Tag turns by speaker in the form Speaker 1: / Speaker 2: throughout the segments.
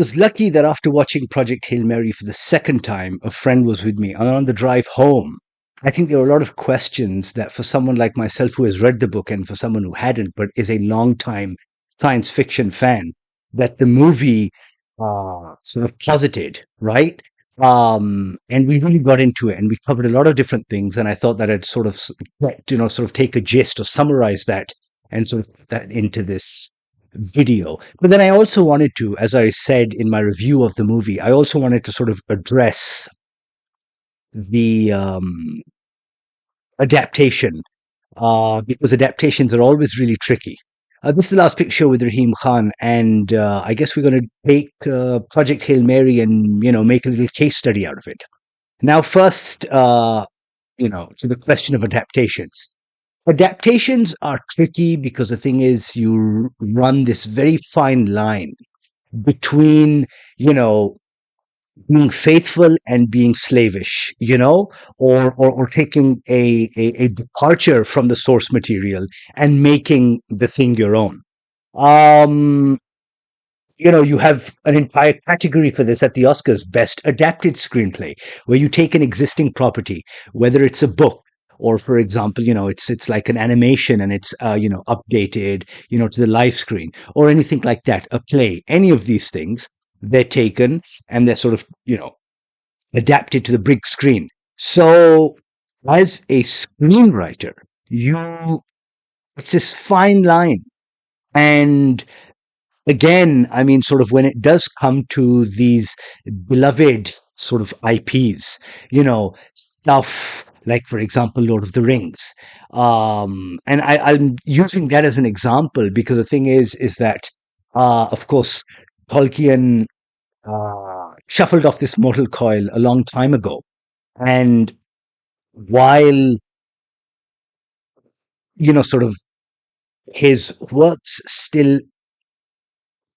Speaker 1: was lucky that after watching Project Hail Mary for the second time, a friend was with me. And on the drive home, I think there were a lot of questions that for someone like myself who has read the book and for someone who hadn't, but is a long-time science fiction fan, that the movie sort of posited, right? And we really got into it and we covered a lot of different things. And I thought that I'd sort of, sort of take a gist or summarize that and sort of put that into this video. But then I also wanted to, as I said in my review of the movie, I also wanted to sort of address the adaptation, because adaptations are always really tricky. This is the last picture with Rahim Khan, and I guess we're going to take Project Hail Mary and, make a little case study out of it. Now, first, to the question of adaptations. Adaptations are tricky because the thing is you run this very fine line between, being faithful and being slavish, or taking a departure from the source material and making the thing your own. You have an entire category for this at the Oscars, Best Adapted Screenplay, where you take an existing property, whether it's a book, or for example, it's like an animation and it's updated, to the live screen or anything like that, a play, any of these things, they're taken and they're sort of, adapted to the big screen. So as a screenwriter, it's this fine line. And again, I mean, sort of when it does come to these beloved sort of IPs, stuff like, for example, Lord of the Rings. And I'm using that as an example because the thing is that, of course, Tolkien shuffled off this mortal coil a long time ago. And while, sort of his works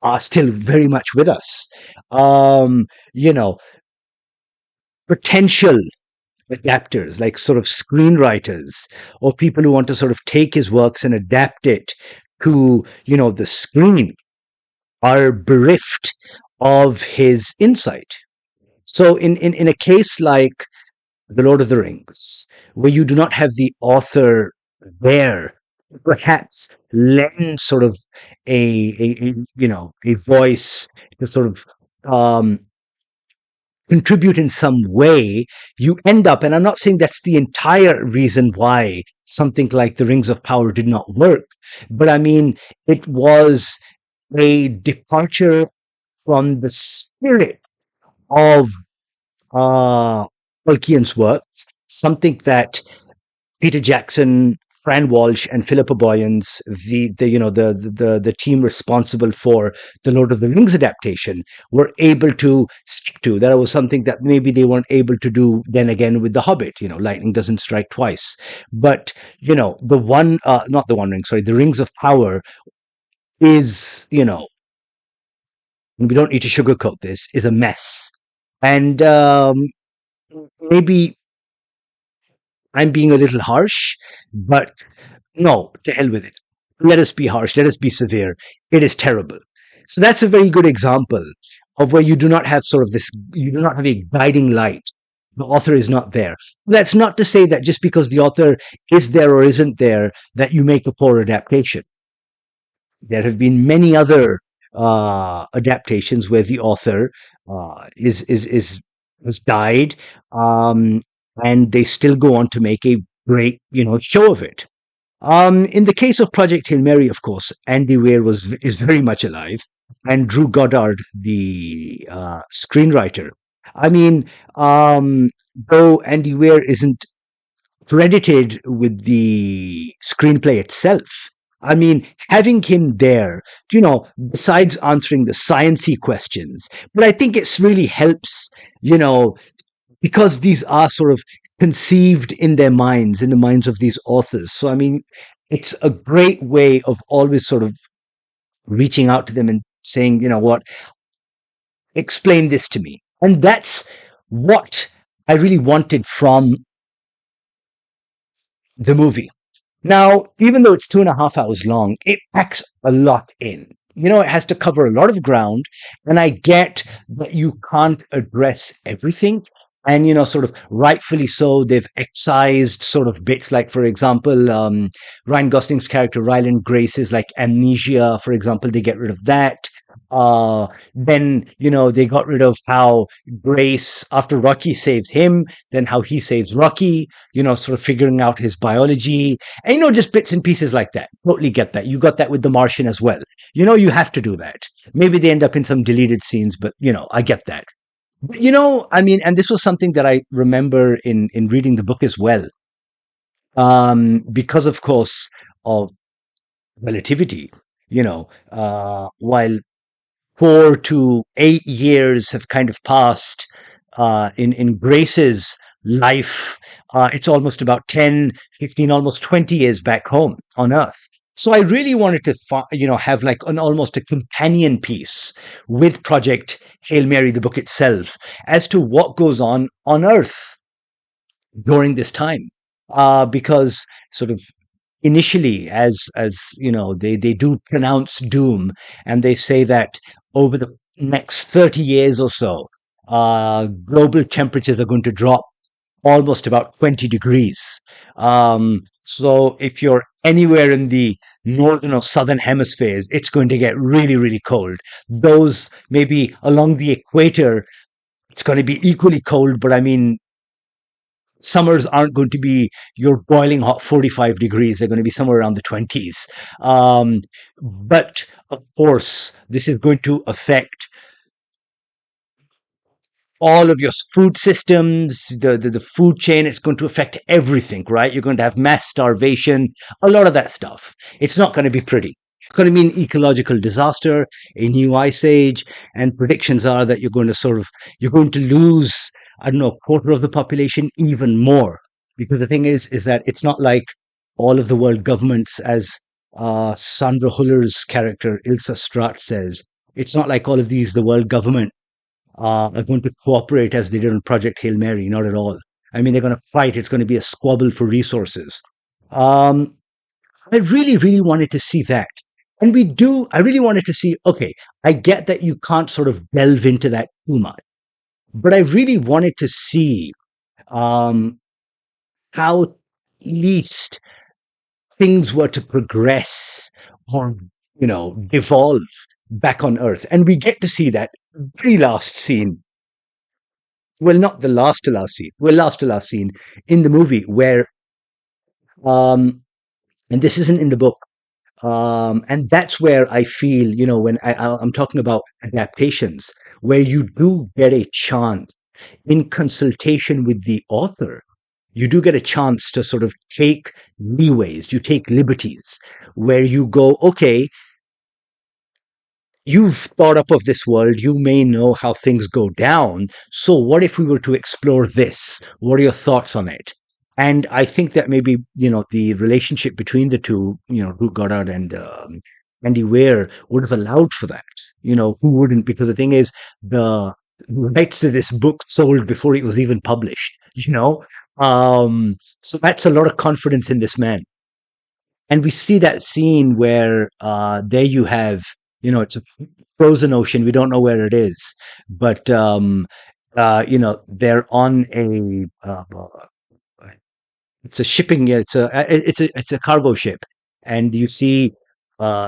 Speaker 1: are still very much with us, potential adapters, like sort of screenwriters or people who want to sort of take his works and adapt it to, the screen, are bereft of his insight. So in a case like The Lord of the Rings, where you do not have the author there, perhaps lend sort of a voice to sort of contribute in some way, you end up, and I'm not saying that's the entire reason why something like The Rings of Power did not work, but I mean, it was a departure from the spirit of Tolkien's works, something that Peter Jackson, Fran Walsh, and Philippa Boyens, the team responsible for the Lord of the Rings adaptation, were able to stick to. That was something that maybe they weren't able to do then again with The Hobbit. Lightning doesn't strike twice. But not The One Ring, sorry, The Rings of Power is, we don't need to sugarcoat this, is a mess. And maybe I'm being a little harsh, but no, to hell with it. Let us be harsh. Let us be severe. It is terrible. So that's a very good example of where you do not have you do not have a guiding light. The author is not there. That's not to say that just because the author is there or isn't there, that you make a poor adaptation. There have been many other adaptations where the author has died, and they still go on to make a great, show of it. In the case of Project Hail Mary, of course, Andy Weir is very much alive, and Drew Goddard, the screenwriter. I mean, though Andy Weir isn't credited with the screenplay itself, I mean, having him there, besides answering the sciencey questions, but I think it really helps, because these are sort of conceived in their minds, in the minds of these authors. So, I mean, it's a great way of always sort of reaching out to them and saying, explain this to me. And that's what I really wanted from the movie. Now, even though it's 2.5 hours long, it packs a lot in. it has to cover a lot of ground. And I get that you can't address everything. And, sort of rightfully so, they've excised sort of bits like, for example, Ryan Gosling's character, Ryland Grace's like amnesia, for example, they get rid of that. Then, they got rid of how Grace, after Rocky saves him, then how he saves Rocky, sort of figuring out his biology, and, just bits and pieces like that. Totally get that. You got that with The Martian as well. You have to do that. Maybe they end up in some deleted scenes, but, I get that. But, I mean, and this was something that I remember in reading the book as well. Because, of course, of relativity, while 4 to 8 years have kind of passed in Grace's life. It's almost about 10, 15, almost 20 years back home on Earth. So I really wanted to, have like an almost a companion piece with Project Hail Mary, the book itself, as to what goes on Earth during this time. Because sort of initially, as they do pronounce doom, and they say that over the next 30 years or so, global temperatures are going to drop almost about 20 degrees. So if you're anywhere in the northern or southern hemispheres, it's going to get really, really cold. Those maybe along the equator, it's going to be equally cold, but I mean, summers aren't going to be your boiling hot 45 degrees. They're going to be somewhere around the 20s. But of course, this is going to affect all of your food systems, the food chain. It's going to affect everything, right? You're going to have mass starvation, a lot of that stuff. It's not going to be pretty. It's going to be an ecological disaster, a new ice age, and predictions are that you're going to lose, I don't know, a quarter of the population, even more. Because the thing is that it's not like all of the world governments, as Sandra Huller's character Ilsa Straat says, it's not like all of these, the world government are going to cooperate as they did on Project Hail Mary. Not at all. I mean, they're going to fight. It's going to be a squabble for resources. Um, I really, really wanted to see that. And I really wanted to see, okay, I get that you can't sort of delve into that too much, but I really wanted to see um, how at least things were to progress or, evolve back on Earth. And we get to see that very last scene. Well, not the last to last scene. Well, last to last scene in the movie where, um, and this isn't in the book. And that's where I feel, when I'm talking about adaptations, where you do get a chance in consultation with the author, you do get a chance to sort of take leeways, you take liberties, where you go, okay, you've thought up of this world, you may know how things go down. So what if we were to explore this? What are your thoughts on it? And I think that maybe, the relationship between the two, Drew Goddard and Andy Weir would have allowed for that. Who wouldn't? Because the thing is, the rights to this book sold before it was even published, So that's a lot of confidence in this man. And we see that scene where there you have, it's a frozen ocean. We don't know where it is, but they're on it's a shipping, yeah, it's a cargo ship, and you see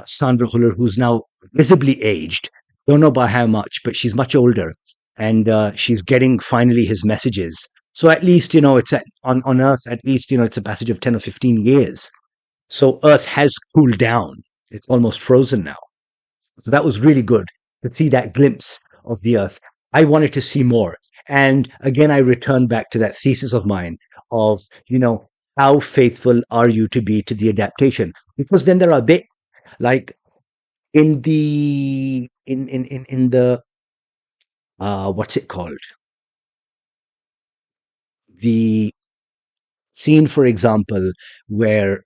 Speaker 1: Sandra Huller, who's now visibly aged. Don't know by how much, but she's much older, and she's getting finally his messages. So at least it's on Earth. At least it's a passage of 10 or 15 years. So Earth has cooled down. It's almost frozen now. So that was really good to see that glimpse of the Earth. I wanted to see more. And again, I return back to that thesis of mine of, how faithful are you to be to the adaptation? Because then there are a bit like in the what's it called? The scene, for example, where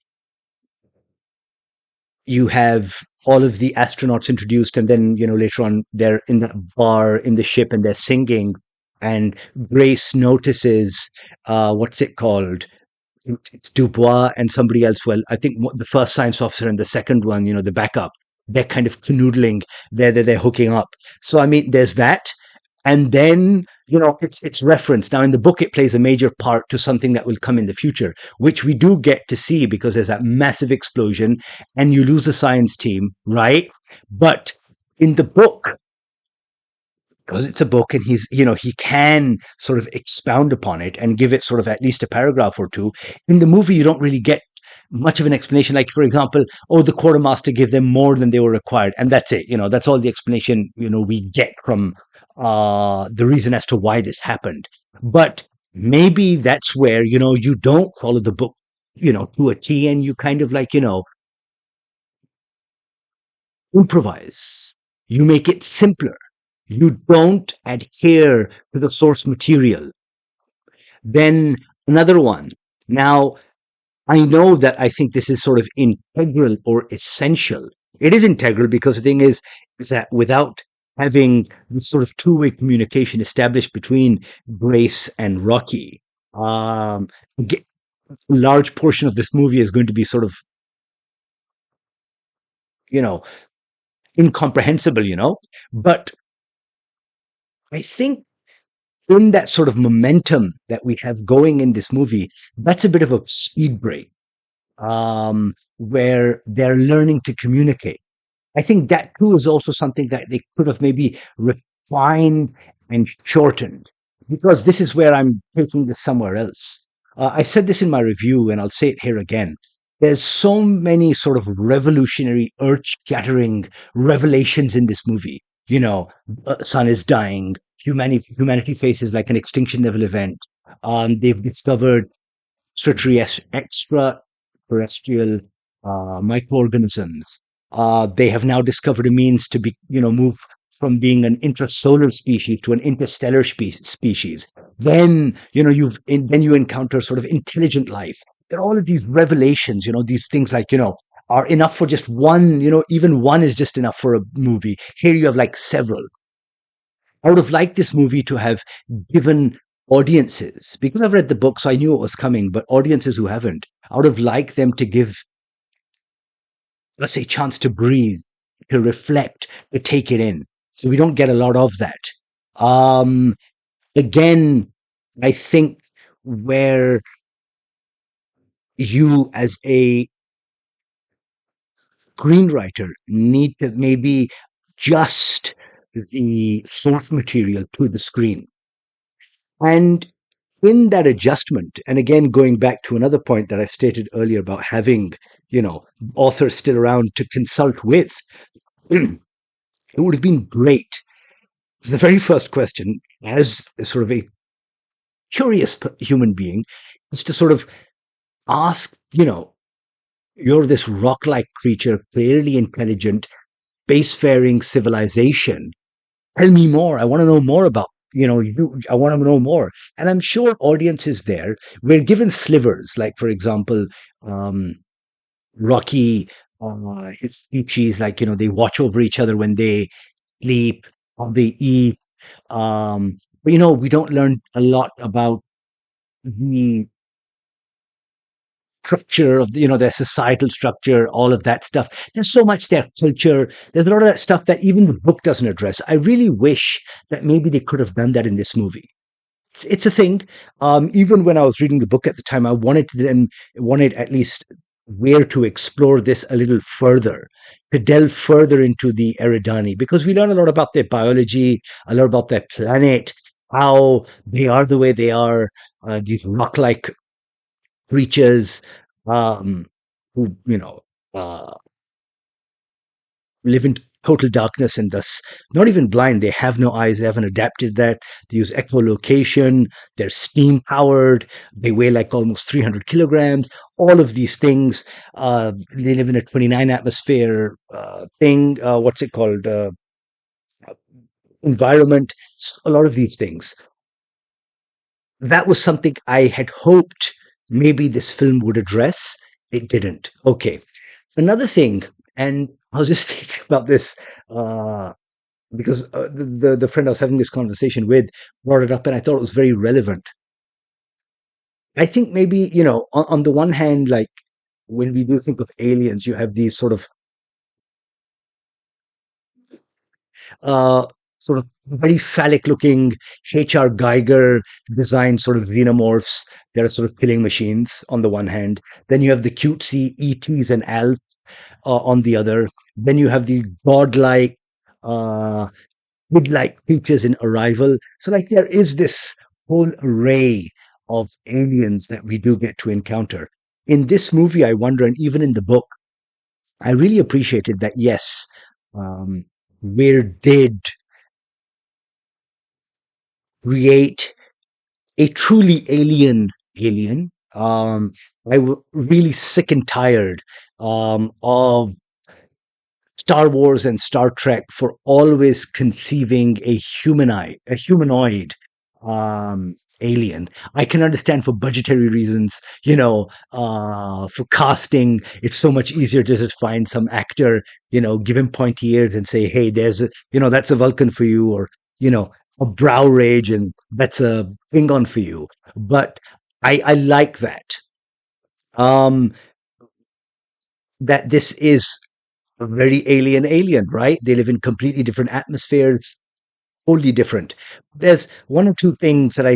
Speaker 1: you have all of the astronauts introduced, and then later on they're in the bar in the ship and they're singing, and Grace notices what's it called? It's Dubois and somebody else. Well, I think the first science officer and the second one, the backup. they're kind of canoodling, they're hooking up. So I mean, there's that, and then it's referenced now in the book. It plays a major part to something that will come in the future, which we do get to see because there's that massive explosion, and you lose the science team, right? But in the book, because it's a book and he can sort of expound upon it and give it sort of at least a paragraph or two. In the movie you don't really get much of an explanation, like for example, oh, the quartermaster gave them more than they were required, and that's it. That's all the explanation we get from the reason as to why this happened. But maybe that's where you don't follow the book to a T, and you kind of like improvise. You make it simpler. You don't adhere to the source material. Then another one. Now, I know that I think this is sort of integral or essential. It is integral because the thing is that without having this sort of two-way communication established between Grace and Rocky, a large portion of this movie is going to be sort of, you know, incomprehensible, But I think in that sort of momentum that we have going in this movie, that's a bit of a speed break, where they're learning to communicate. I think that too is also something that they could have maybe refined and shortened, because this is where I'm taking this somewhere else. I said this in my review, and I'll say it here again. There's so many sort of revolutionary, earth-shattering revelations in this movie. Sun is dying. Humanity faces like an extinction level event. They've discovered extraterrestrial microorganisms. They have now discovered a means to move from being an intrasolar species to an interstellar species. Then, then you encounter sort of intelligent life. There are all of these revelations, these things like, are enough for just one, even one is just enough for a movie. Here you have like several. I would have liked this movie to have given audiences, because I've read the book, so I knew it was coming, but audiences who haven't, I would have liked them to give us a chance to breathe, to reflect, to take it in. So we don't get a lot of that. Um, Again, I think where you as a screenwriter need to maybe just the source material to the screen. And in that adjustment, and again, going back to another point that I stated earlier about having, authors still around to consult with, it would have been great. So the very first question, as sort of a curious human being, is to sort of ask, you're this rock-like creature, clearly intelligent, spacefaring civilization. Tell me more. I want to know more about, you. I want to know more. And I'm sure audiences there, we're given slivers, like, for example, um, Rocky, his species, like, they watch over each other when they sleep, how they eat. But, we don't learn a lot about the structure of their societal structure, all of that stuff. There's so much their culture. There's a lot of that stuff that even the book doesn't address. I really wish that maybe they could have done that in this movie. It's a thing. Even when I was reading the book at the time, I wanted at least Weir to explore this a little further, to delve further into the Eridani, because we learn a lot about their biology, a lot about their planet, how they are the way they are, these rock-like creatures, um, who uh, live in total darkness and thus not even blind. They have no eyes. They haven't adapted that. They use echolocation. They're steam powered. They weigh like almost 300 kilograms. All of these things. They live in a 29 atmosphere thing. What's it called? Environment. A lot of these things. That was something I had hoped maybe this film would address. It didn't. Okay. Another thing, and I was just thinking about this because the friend I was having this conversation with brought it up, and I thought it was very relevant. I think maybe on the one hand, like when we do think of aliens, you have these sort of uh, sort of very phallic looking H.R. Geiger designed sort of xenomorphs that are sort of killing machines on the one hand. Then you have the cutesy ETs and Al on the other. Then you have the godlike, uh, kid-like creatures in Arrival. So, like, there is this whole array of aliens that we do get to encounter. In this movie, I wonder, and even in the book, I really appreciated that, yes, Weir did create a truly alien. Really sick and tired of Star Wars and Star Trek for always conceiving a humanoid alien. I can understand for budgetary reasons, for casting, it's so much easier to just find some actor, give him pointy ears and say, hey, that's a Vulcan for you, or, a brow rage and that's a Klingon for you. But I like um, that this is a very alien, right? They live in completely different atmospheres, totally different. There's one or two things that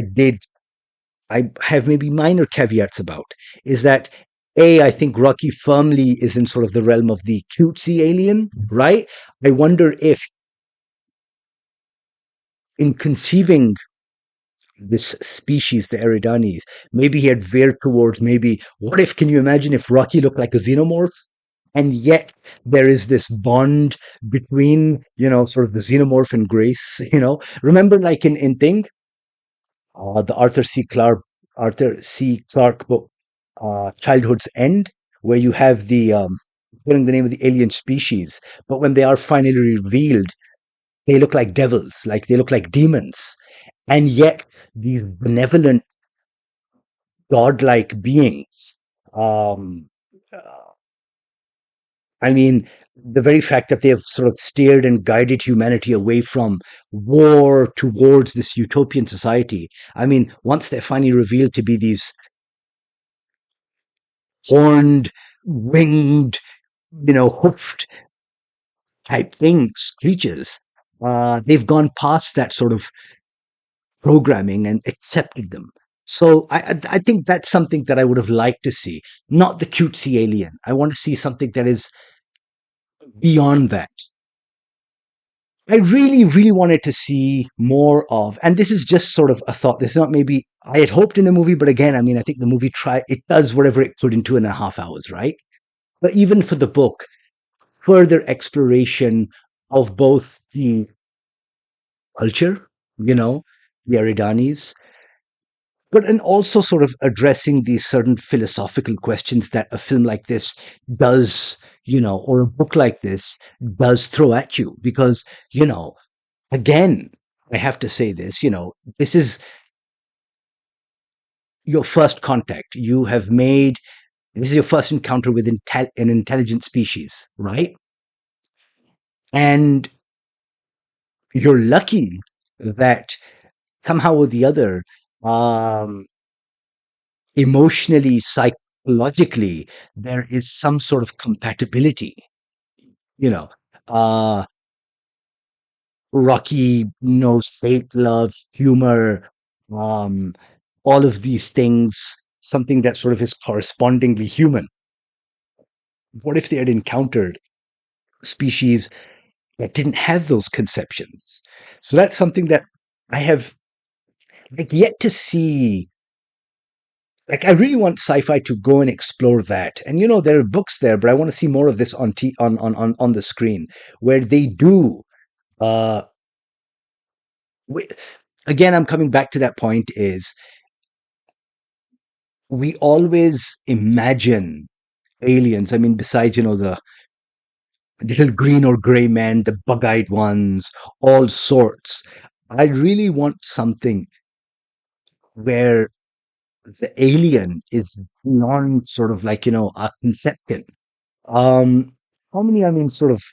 Speaker 1: I have maybe minor caveats about, is that I think Rocky firmly is in sort of the realm of the cutesy alien, right? I wonder if in conceiving this species, the Eridanes, maybe he had veered towards maybe, what if, can you imagine if Rocky looked like a xenomorph? And yet there is this bond between, sort of the xenomorph and Grace, remember like in Thing, the Arthur C. Clarke book, Childhood's End, where you have the, putting the name of the alien species, but when they are finally revealed, they look like devils, like they look like demons. And yet these benevolent, godlike beings, um, I mean, the very fact that they have sort of steered and guided humanity away from war towards this utopian society. I mean, once they're finally revealed to be these horned, winged, hoofed type things, creatures, they've gone past that sort of programming and accepted them. So I think that's something that I would have liked to see, not the cutesy alien. I want to see something that is beyond that. I really, really wanted to see more of, and this is just sort of a thought. This is not maybe I had hoped in the movie, but again, I mean, I think the movie it does whatever it could in 2.5 hours, right? But even for the book, further exploration of both the culture, you know, the Eridanes, but and also sort of addressing these certain philosophical questions that a film like this does, or a book like this does throw at you. Because, again, I have to say this, this is your first contact. This is your first encounter with an intelligent species, right? And you're lucky that somehow or the other, um, emotionally, psychologically, there is some sort of compatibility. You know, uh, Rocky knows faith, love, humor, um, all of these things, something that sort of is correspondingly human. What if they had encountered species that didn't have those conceptions? So that's something that I have like yet to see. Like I really want sci-fi to go and explore that. And there are books there, but I want to see more of this on the screen where they do. Uh, we, again, I'm coming back to that point: is we always imagine aliens. I mean, besides the little green or gray men, the bug-eyed ones, all sorts. I really want something where the alien is beyond sort of like our conception. Um, how many? I mean, sort of.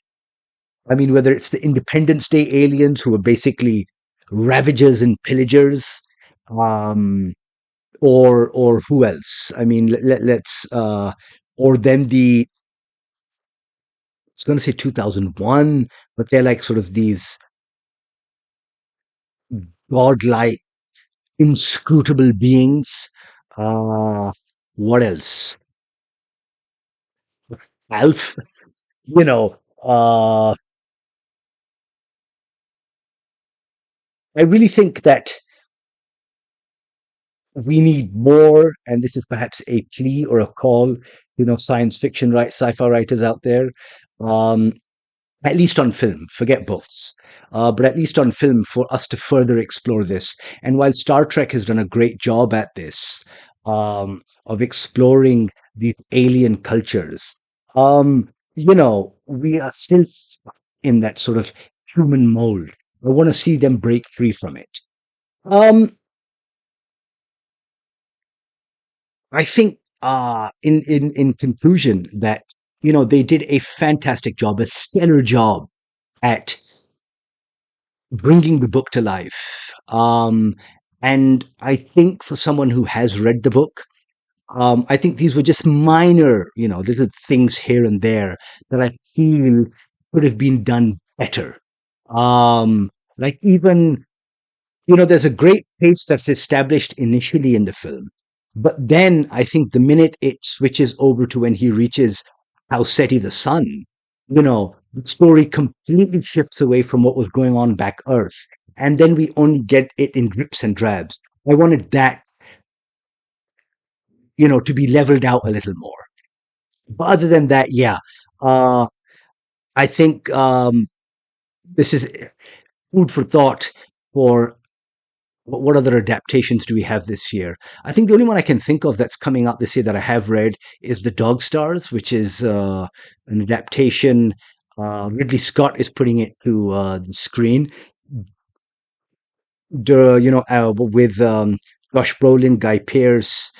Speaker 1: I mean, whether it's the Independence Day aliens who are basically ravagers and pillagers, um, or who else? I mean, let's or then I was going to say 2001, but they're like sort of these. godlike, inscrutable beings. Uh, what else? Alf, you know, I really think that we need more, and this is perhaps a plea or a call, science fiction sci-fi writers out there, um, at least on film, forget books, but at least on film for us to further explore this. And while Star Trek has done a great job at this, of exploring these alien cultures, we are still stuck in that sort of human mold. I want to see them break free from it. Um, I think, in conclusion, that they did a fantastic job, a stellar job at bringing the book to life. And I think for someone who has read the book, I think these were just minor, little things here and there that I feel could have been done better. Like even, there's a great pace that's established initially in the film. But then I think the minute it switches over to when he reaches Alceti the sun, the story completely shifts away from what was going on back Earth. And then we only get it in drips and drabs. I wanted that, to be leveled out a little more. But other than that, yeah, uh, I think this is food for thought for what other adaptations do we have this year? I think the only one I can think of that's coming out this year that I have read is The Dog Stars, which is an adaptation. Ridley Scott is putting it to the screen. With Josh Brolin, Guy Pearce,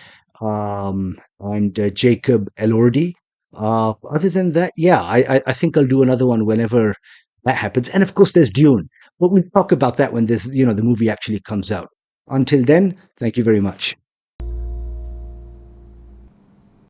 Speaker 1: and Jacob Elordi. Other than that, yeah, I think I'll do another one whenever that happens. And of course, there's Dune, but we'll talk about that when the movie actually comes out. Until then, thank you very much.